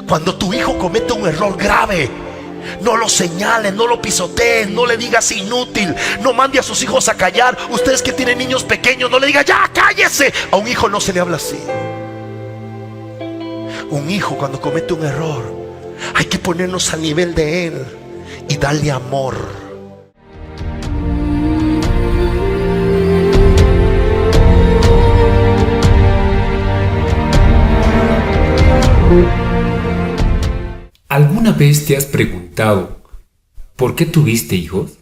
Cuando tu hijo comete un error grave, no lo señales, no lo pisotees, no le digas inútil, no mande a sus hijos a callar. Ustedes que tienen niños pequeños, no le digan ya cállese. A un hijo no se le habla así. Un hijo cuando comete un error, hay que ponernos al nivel de él y darle amor. ¿Alguna vez te has preguntado por qué tuviste hijos?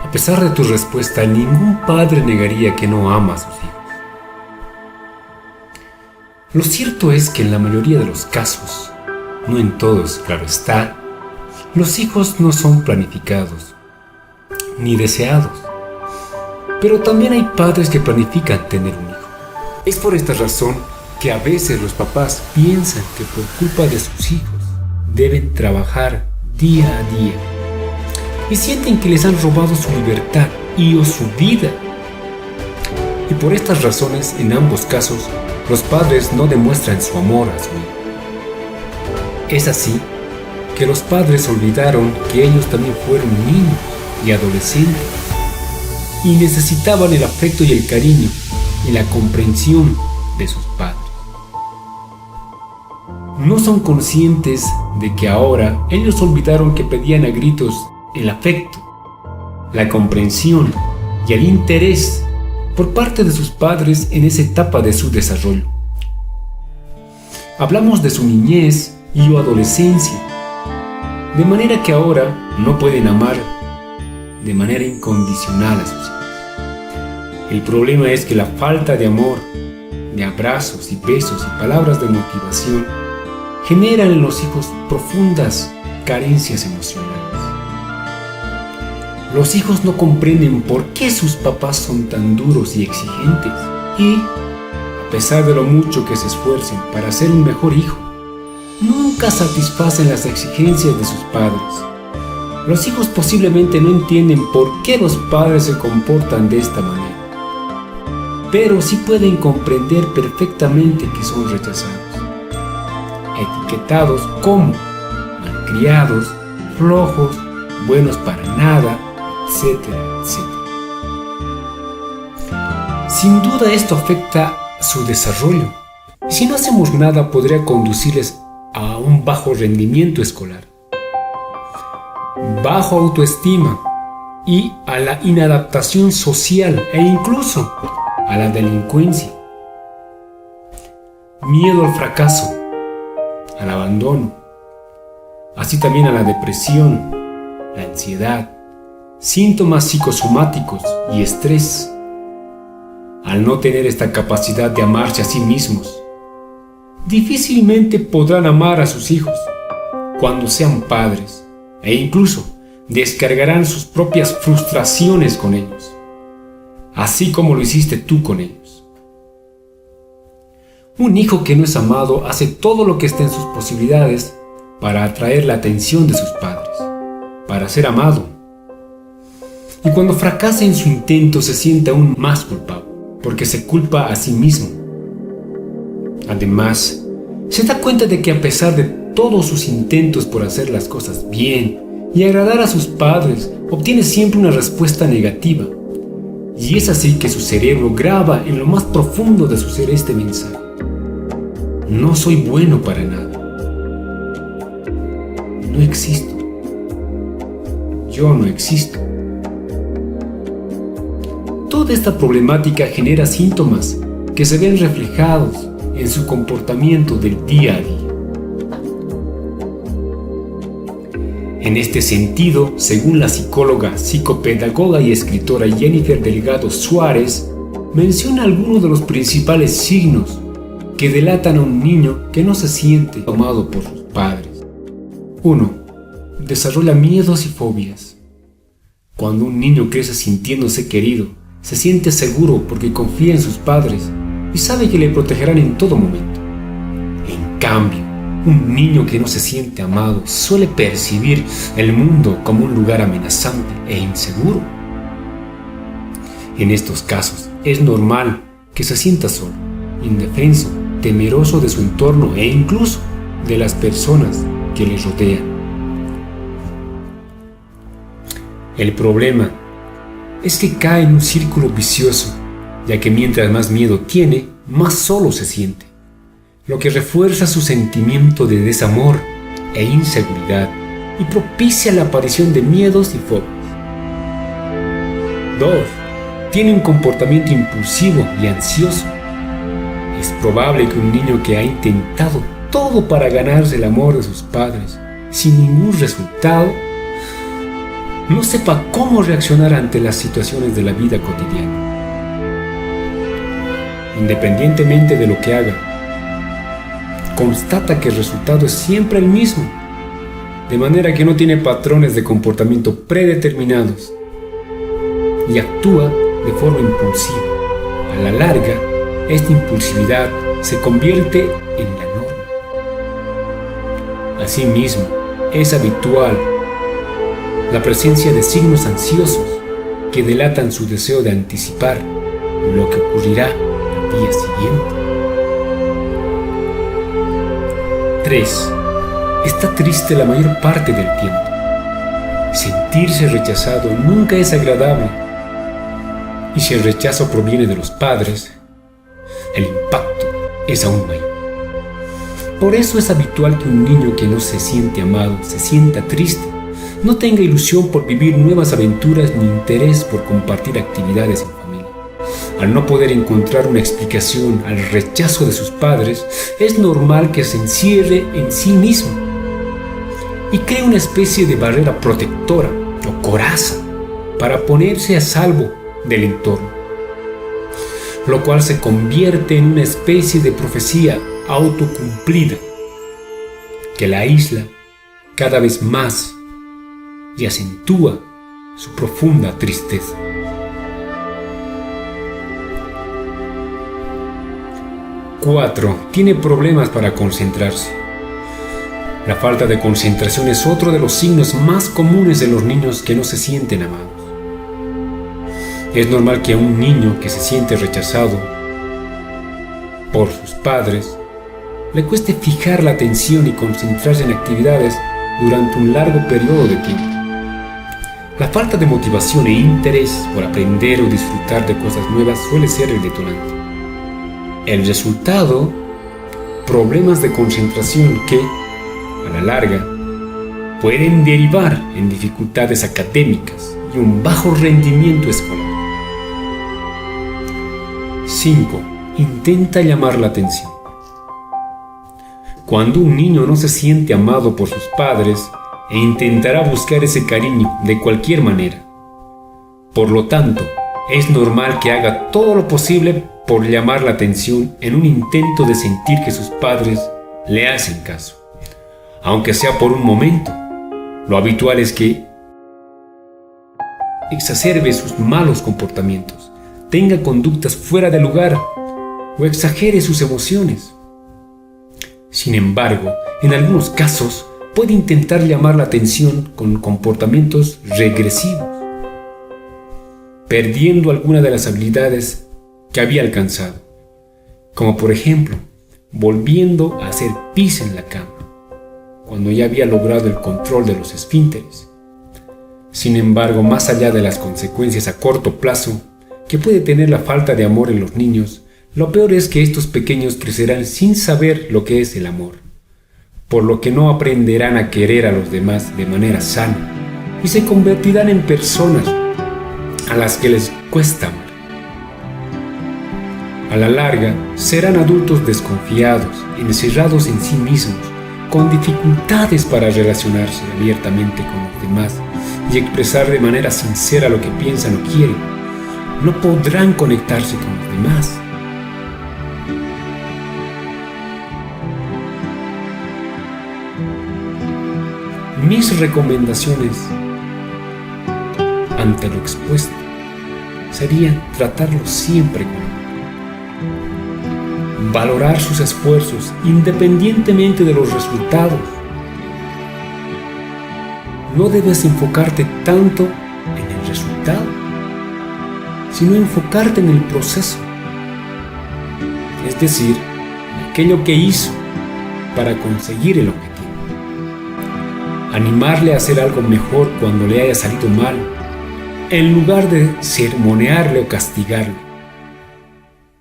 A pesar de tu respuesta, ningún padre negaría que no ama a sus hijos. Lo cierto es que en la mayoría de los casos, no en todos, claro está, los hijos no son planificados ni deseados. Pero también hay padres que planifican tener un hijo. Es por esta razón que a veces los papás piensan que por culpa de sus hijos deben trabajar día a día y sienten que les han robado su libertad y o su vida. Y por estas razones, en ambos casos, los padres no demuestran su amor a su hijo. Es así que los padres olvidaron que ellos también fueron niños y adolescentes y necesitaban el afecto y el cariño y la comprensión de sus padres. No son conscientes de que ahora ellos olvidaron que pedían a gritos el afecto, la comprensión y el interés por parte de sus padres en esa etapa de su desarrollo. Hablamos de su niñez y o adolescencia, de manera que ahora no pueden amar de manera incondicional a sus hijos. El problema es que la falta de amor, de abrazos y besos y palabras de motivación generan en los hijos profundas carencias emocionales. Los hijos no comprenden por qué sus papás son tan duros y exigentes y, a pesar de lo mucho que se esfuercen para ser un mejor hijo, nunca satisfacen las exigencias de sus padres. Los hijos posiblemente no entienden por qué los padres se comportan de esta manera, pero sí pueden comprender perfectamente que son rechazados, etiquetados como malcriados, flojos, buenos para nada, etcétera, etcétera. Sin duda esto afecta su desarrollo. Si no hacemos nada, podría conducirles a un bajo rendimiento escolar, bajo autoestima y a la inadaptación social e incluso a la delincuencia. Miedo al fracaso, al abandono, así también a la depresión, la ansiedad, síntomas psicosomáticos y estrés. Al no tener esta capacidad de amarse a sí mismos, difícilmente podrán amar a sus hijos cuando sean padres e incluso descargarán sus propias frustraciones con ellos, así como lo hiciste tú con ellos. Un hijo que no es amado hace todo lo que está en sus posibilidades para atraer la atención de sus padres, para ser amado. Y cuando fracasa en su intento se siente aún más culpable, porque se culpa a sí mismo. Además, se da cuenta de que a pesar de todos sus intentos por hacer las cosas bien y agradar a sus padres, obtiene siempre una respuesta negativa. Y es así que su cerebro graba en lo más profundo de su ser este mensaje: no soy bueno para nada. No existo. Yo no existo. Toda esta problemática genera síntomas que se ven reflejados en su comportamiento del día a día. En este sentido, según la psicóloga, psicopedagoga y escritora Jennifer Delgado Suárez, menciona algunos de los principales signos que delatan a un niño que no se siente amado por sus padres. 1. Desarrolla miedos y fobias. Cuando un niño crece sintiéndose querido, se siente seguro porque confía en sus padres y sabe que le protegerán en todo momento. En cambio, un niño que no se siente amado suele percibir el mundo como un lugar amenazante e inseguro. En estos casos, es normal que se sienta solo, indefenso temeroso de su entorno e incluso de las personas que le rodean. El problema es que cae en un círculo vicioso, ya que mientras más miedo tiene, más solo se siente, lo que refuerza su sentimiento de desamor e inseguridad y propicia la aparición de miedos y fobias. 2. Tiene un comportamiento impulsivo y ansioso. Es probable que un niño que ha intentado todo para ganarse el amor de sus padres sin ningún resultado no sepa cómo reaccionar ante las situaciones de la vida cotidiana. Independientemente de lo que haga, constata que el resultado es siempre el mismo, de manera que no tiene patrones de comportamiento predeterminados y actúa de forma impulsiva. A la larga, esta impulsividad se convierte en la norma. Asimismo, es habitual la presencia de signos ansiosos que delatan su deseo de anticipar lo que ocurrirá al día siguiente. 3. Está triste la mayor parte del tiempo. Sentirse rechazado nunca es agradable, y si el rechazo proviene de los padres, el impacto es aún mayor. Por eso es habitual que un niño que no se siente amado se sienta triste, no tenga ilusión por vivir nuevas aventuras ni interés por compartir actividades en familia. Al no poder encontrar una explicación al rechazo de sus padres, es normal que se encierre en sí mismo y cree una especie de barrera protectora o coraza para ponerse a salvo del entorno, lo cual se convierte en una especie de profecía autocumplida que la aísla cada vez más y acentúa su profunda tristeza. 4. Tiene problemas para concentrarse. La falta de concentración es otro de los signos más comunes de los niños que no se sienten amados. Es normal que a un niño que se siente rechazado por sus padres le cueste fijar la atención y concentrarse en actividades durante un largo periodo de tiempo. La falta de motivación e interés por aprender o disfrutar de cosas nuevas suele ser el detonante. El resultado, problemas de concentración que, a la larga, pueden derivar en dificultades académicas y un bajo rendimiento escolar. 5. Intenta llamar la atención. Cuando un niño no se siente amado por sus padres, intentará buscar ese cariño de cualquier manera. Por lo tanto, es normal que haga todo lo posible por llamar la atención en un intento de sentir que sus padres le hacen caso, aunque sea por un momento. Lo habitual es que exacerbe sus malos comportamientos, tenga conductas fuera de lugar o exagere sus emociones. Sin embargo, en algunos casos puede intentar llamar la atención con comportamientos regresivos, perdiendo alguna de las habilidades que había alcanzado, como por ejemplo, volviendo a hacer pis en la cama, cuando ya había logrado el control de los esfínteres. Sin embargo, más allá de las consecuencias a corto plazo que puede tener la falta de amor en los niños, lo peor es que estos pequeños crecerán sin saber lo que es el amor, por lo que no aprenderán a querer a los demás de manera sana y se convertirán en personas a las que les cuesta amar. A la larga, serán adultos desconfiados, encerrados en sí mismos, con dificultades para relacionarse abiertamente con los demás y expresar de manera sincera lo que piensan o quieren. No podrán conectarse con los demás. Mis recomendaciones ante lo expuesto serían tratarlo siempre con amor. Valorar sus esfuerzos independientemente de los resultados. No debes enfocarte tanto en el resultado, sino enfocarte en el proceso, es decir, la aquello que hizo para conseguir el objetivo. Animarle a hacer algo mejor cuando le haya salido mal, en lugar de sermonearle o castigarle.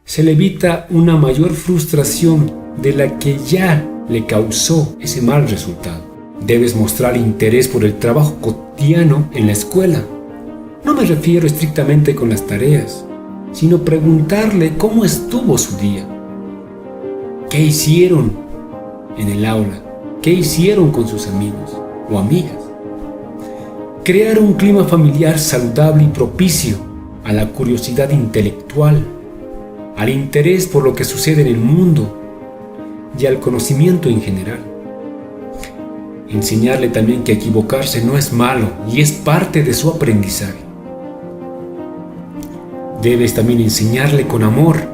Se le evita una mayor frustración de la que ya le causó ese mal resultado. Debes mostrar interés por el trabajo cotidiano en la escuela. No me refiero estrictamente con las tareas, sino preguntarle cómo estuvo su día. ¿Qué hicieron en el aula? ¿Qué hicieron con sus amigos o amigas? Crear un clima familiar saludable y propicio a la curiosidad intelectual, al interés por lo que sucede en el mundo y al conocimiento en general. Enseñarle también que equivocarse no es malo y es parte de su aprendizaje. Debes también enseñarle con amor,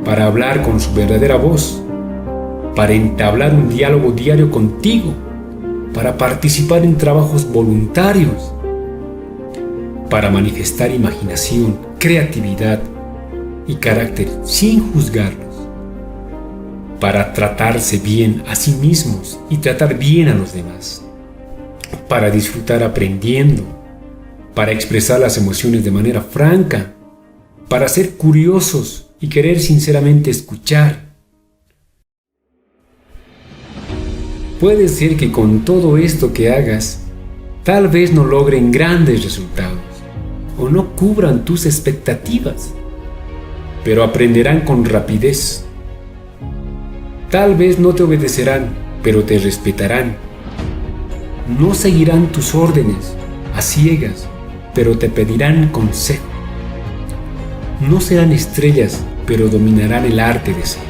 para hablar con su verdadera voz, para entablar un diálogo diario contigo, para participar en trabajos voluntarios, para manifestar imaginación, creatividad y carácter sin juzgarlos, para tratarse bien a sí mismos y tratar bien a los demás, para disfrutar aprendiendo, para expresar las emociones de manera franca, para ser curiosos y querer sinceramente escuchar. Puede ser que con todo esto que hagas, tal vez no logren grandes resultados o no cubran tus expectativas, pero aprenderán con rapidez. Tal vez no te obedecerán, pero te respetarán. No seguirán tus órdenes a ciegas, pero te pedirán consejo. No serán estrellas, pero dominarán el arte de ser.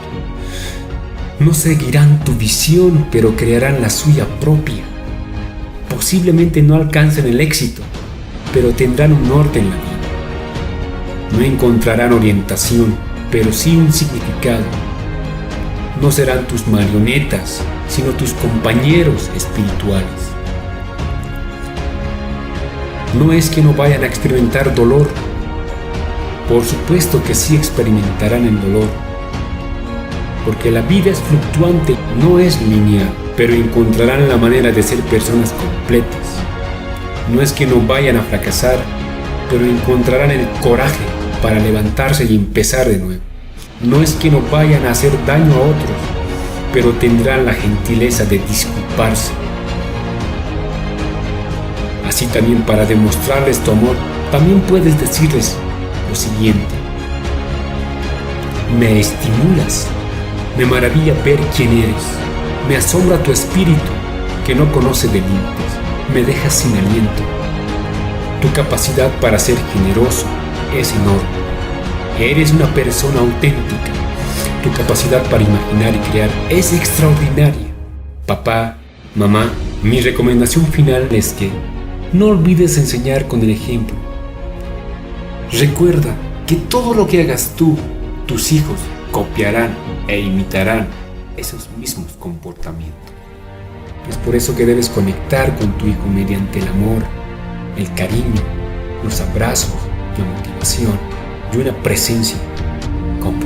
No seguirán tu visión, pero crearán la suya propia. Posiblemente no alcancen el éxito, pero tendrán un norte en la vida. No encontrarán orientación, pero sí un significado. No serán tus marionetas, sino tus compañeros espirituales. No es que no vayan a experimentar dolor. Por supuesto que sí experimentarán el dolor, porque la vida es fluctuante, no es lineal, pero encontrarán la manera de ser personas completas. No es que no vayan a fracasar, pero encontrarán el coraje para levantarse y empezar de nuevo. No es que no vayan a hacer daño a otros, pero tendrán la gentileza de disculparse. Así también, para demostrarles tu amor, también puedes decirles lo siguiente: me estimulas, me maravilla ver quién eres, me asombra tu espíritu que no conoce de límites, me dejas sin aliento. Tu capacidad para ser generoso es enorme. Eres una persona auténtica. Tu capacidad para imaginar y crear es extraordinaria. Papá, mamá, mi recomendación final es que no olvides enseñar con el ejemplo. Recuerda que todo lo que hagas tú, tus hijos copiarán e imitarán esos mismos comportamientos. Es por eso que debes conectar con tu hijo mediante el amor, el cariño, los abrazos, la motivación y una presencia comprendida.